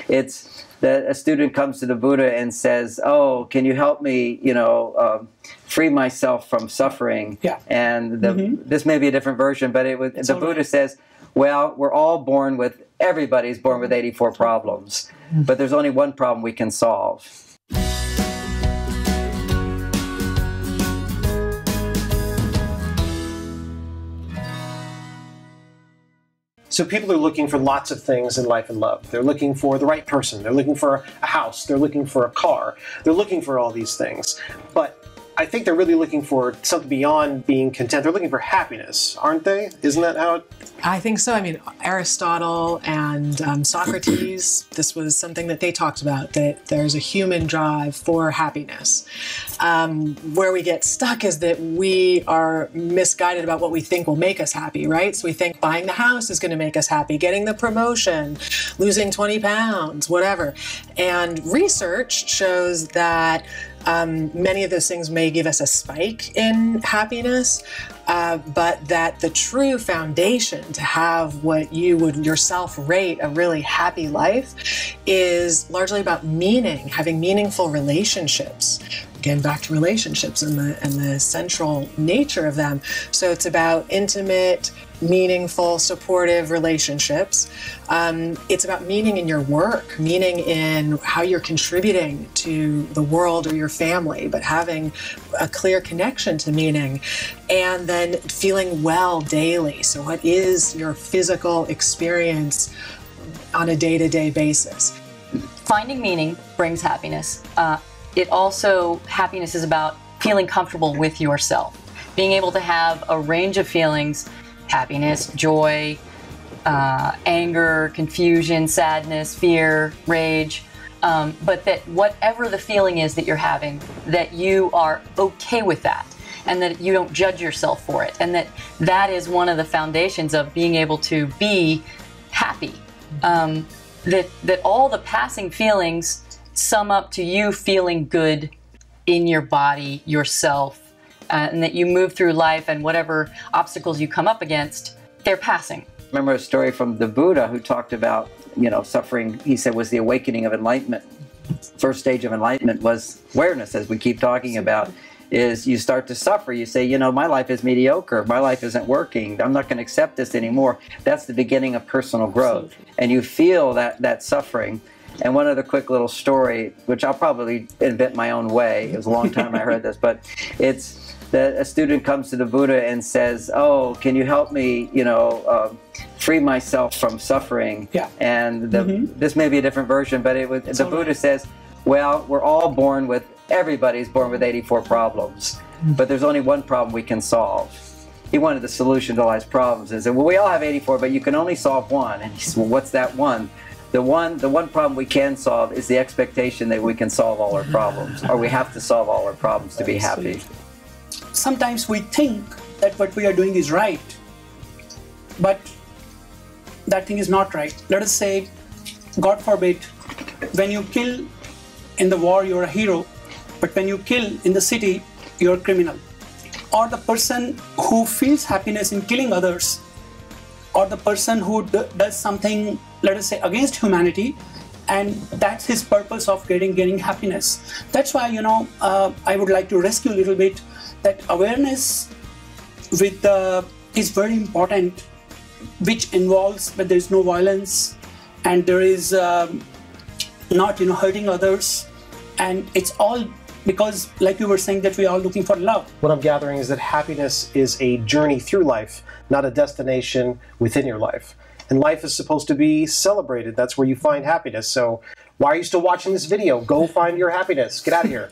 It's that a student comes to the Buddha and says, "Oh, can you help me, free myself from suffering?" Yeah. And this may be a different version, but the Buddha says, "Well, we're all born with, everybody's born with 84 problems, but there's only one problem we can solve." So people are looking for lots of things in life and love. They're looking for the right person. They're looking for a house. They're looking for a car. They're looking for all these things. But I think they're really looking for something beyond being content. They're looking for happiness, aren't they? Isn't that how it... I think so. I mean, Aristotle and Socrates, this was something that they talked about, that there's a human drive for happiness. Where we get stuck is that we are misguided about what we think will make us happy, right? So we think buying the house is going to make us happy, getting the promotion, losing 20 pounds, whatever. And research shows that many of those things may give us a spike in happiness, but that the true foundation to have what you would yourself rate a really happy life is largely about meaning, having meaningful relationships. Again, back to relationships and the central nature of them. So it's about intimate, meaningful, supportive relationships. It's about meaning in your work, meaning in how you're contributing to the world or your family, but having a clear connection to meaning. And then feeling well daily. So what is your physical experience on a day-to-day basis? Finding meaning brings happiness. Happiness is about feeling comfortable with yourself, being able to have a range of feelings, happiness, joy, anger, confusion, sadness, fear, rage, but that whatever the feeling is that you're having, that you are okay with that, and that you don't judge yourself for it, and that is one of the foundations of being able to be happy. That all the passing feelings sum up to you feeling good in your body, yourself, and that you move through life and whatever obstacles you come up against, they're passing. Remember a story from the Buddha who talked about, suffering, he said, was the awakening of enlightenment. First stage of enlightenment was awareness, as we keep talking about, is you start to suffer. You say, my life is mediocre. My life isn't working. I'm not going to accept this anymore. That's the beginning of personal growth. And you feel that suffering. And one other quick little story, which I'll probably invent my own way. It was a long time I heard this, but it's that a student comes to the Buddha and says, "Oh, can you help me, free myself from suffering?" Yeah. And this may be a different version, but the Buddha says, "Well, we're all born with, everybody's born with 84 problems, but there's only one problem we can solve." He wanted the solution to all his problems and said, "Well, we all have 84, but you can only solve one." And he said, "Well, what's that one?" The one problem we can solve is the expectation that we can solve all our problems, or we have to solve all our problems to be happy. Sometimes we think that what we are doing is right, but that thing is not right. Let us say, God forbid, when you kill in the war, you're a hero, but when you kill in the city, you're a criminal. Or the person who feels happiness in killing others, or the person who does something, let us say, against humanity, and that's his purpose of getting happiness. That's why, I would like to rescue a little bit that awareness is very important, which involves that there is no violence and there is not hurting others, and it's all because, like you were saying, that we are looking for love. What I'm gathering is that happiness is a journey through life, not a destination within your life. And life is supposed to be celebrated. That's where you find happiness. So why are you still watching this video? Go find your happiness. Get out of here.